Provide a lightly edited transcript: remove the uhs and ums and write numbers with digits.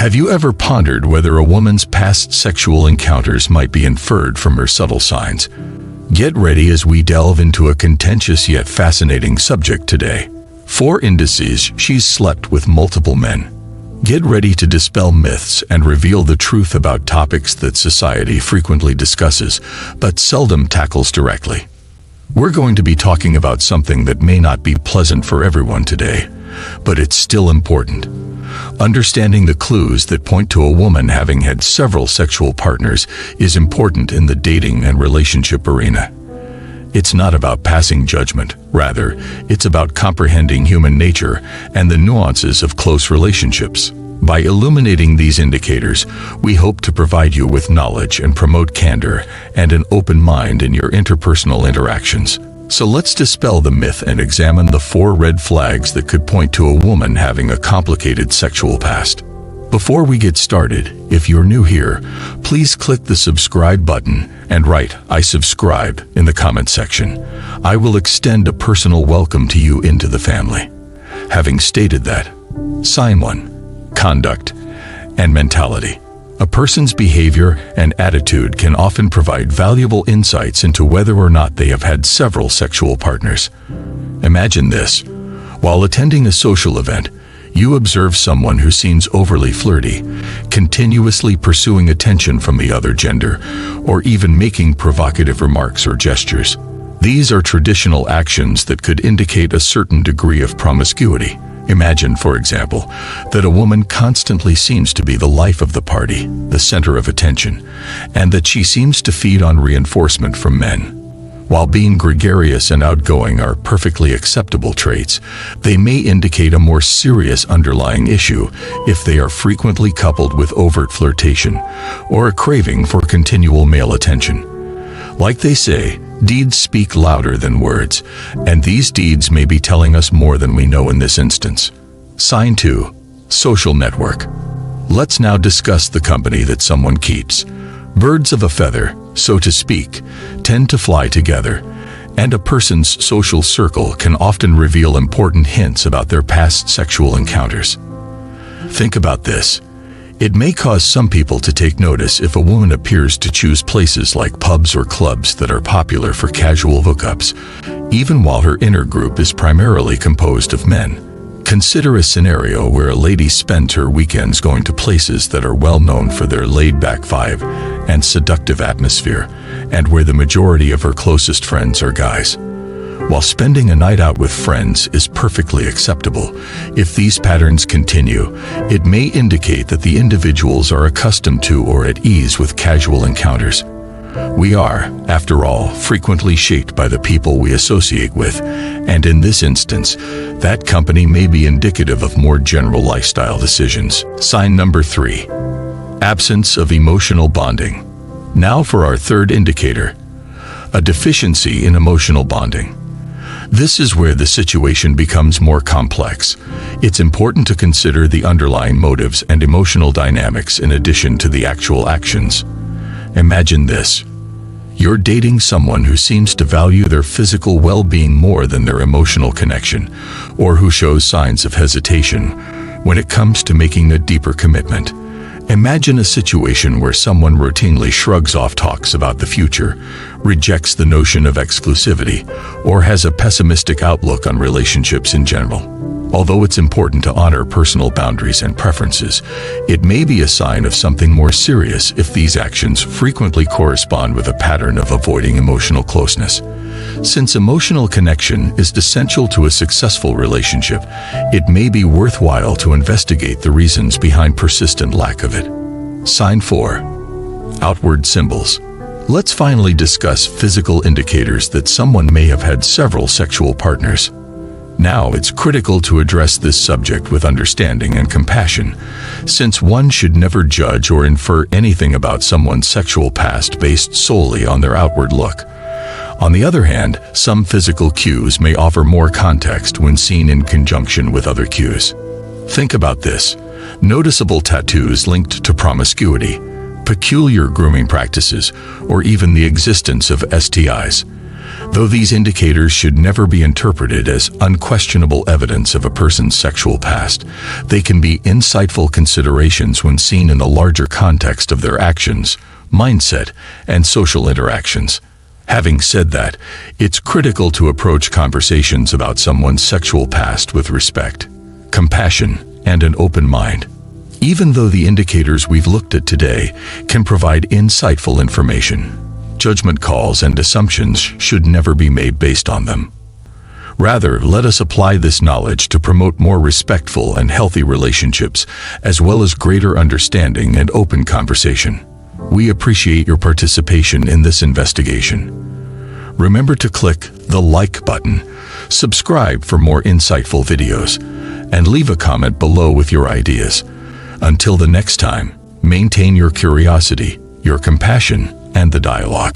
Have you ever pondered whether a woman's past sexual encounters might be inferred from her subtle signs? Get ready as we delve into a contentious yet fascinating subject today. 4 indices she's slept with multiple men. Get ready to dispel myths and reveal the truth about topics that society frequently discusses, but seldom tackles directly. We're going to be talking about something that may not be pleasant for everyone today, but it's still important. Understanding the clues that point to a woman having had several sexual partners is important in the dating and relationship arena. It's not about passing judgment, rather, it's about comprehending human nature and the nuances of close relationships. By illuminating these indicators, we hope to provide you with knowledge and promote candor and an open mind in your interpersonal interactions. So let's dispel the myth and examine the 4 red flags that could point to a woman having a complicated sexual past. Before we get started, if you're new here, please click the subscribe button and write "I subscribe" in the comment section. I will extend a personal welcome to you into the family. Having stated that, sign 1. Conduct and mentality. A person's behavior and attitude can often provide valuable insights into whether or not they have had several sexual partners. Imagine this. While attending a social event, you observe someone who seems overly flirty, continuously pursuing attention from the other gender, or even making provocative remarks or gestures. These are traditional actions that could indicate a certain degree of promiscuity. Imagine, for example, that a woman constantly seems to be the life of the party, the center of attention, and that she seems to feed on reinforcement from men. While being gregarious and outgoing are perfectly acceptable traits, they may indicate a more serious underlying issue if they are frequently coupled with overt flirtation or a craving for continual male attention. Like they say, deeds speak louder than words, and these deeds may be telling us more than we know in this instance. Sign 2. Social network. Let's now discuss the company that someone keeps. Birds of a feather, so to speak, tend to fly together, and a person's social circle can often reveal important hints about their past sexual encounters. Think about this. It may cause some people to take notice if a woman appears to choose places like pubs or clubs that are popular for casual hookups, even while her inner group is primarily composed of men. Consider a scenario where a lady spends her weekends going to places that are well known for their laid-back vibe and seductive atmosphere, and where the majority of her closest friends are guys. While spending a night out with friends is perfectly acceptable, if these patterns continue, it may indicate that the individuals are accustomed to or at ease with casual encounters. We are, after all, frequently shaped by the people we associate with, and in this instance, that company may be indicative of more general lifestyle decisions. Sign number 3. Absence of emotional bonding. Now for our 3rd indicator, a deficiency in emotional bonding. This is where the situation becomes more complex. It's important to consider the underlying motives and emotional dynamics in addition to the actual actions. Imagine this. You're dating someone who seems to value their physical well-being more than their emotional connection, or who shows signs of hesitation when it comes to making a deeper commitment. Imagine a situation where someone routinely shrugs off talks about the future, rejects the notion of exclusivity, or has a pessimistic outlook on relationships in general. Although it's important to honor personal boundaries and preferences, it may be a sign of something more serious if these actions frequently correspond with a pattern of avoiding emotional closeness. Since emotional connection is essential to a successful relationship, it may be worthwhile to investigate the reasons behind persistent lack of it. Sign 4. Outward symbols. Let's finally discuss physical indicators that someone may have had several sexual partners. Now, it's critical to address this subject with understanding and compassion, since one should never judge or infer anything about someone's sexual past based solely on their outward look. On the other hand, some physical cues may offer more context when seen in conjunction with other cues. Think about this. Noticeable tattoos linked to promiscuity, peculiar grooming practices, or even the existence of STIs. Though these indicators should never be interpreted as unquestionable evidence of a person's sexual past, they can be insightful considerations when seen in the larger context of their actions, mindset, and social interactions. Having said that, it's critical to approach conversations about someone's sexual past with respect, compassion, and an open mind. Even though the indicators we've looked at today can provide insightful information, judgment calls and assumptions should never be made based on them. Rather, let us apply this knowledge to promote more respectful and healthy relationships, as well as greater understanding and open conversation. We appreciate your participation in this investigation. Remember to click the like button, subscribe for more insightful videos, and leave a comment below with your ideas. Until the next time, maintain your curiosity, your compassion, and the dialogue.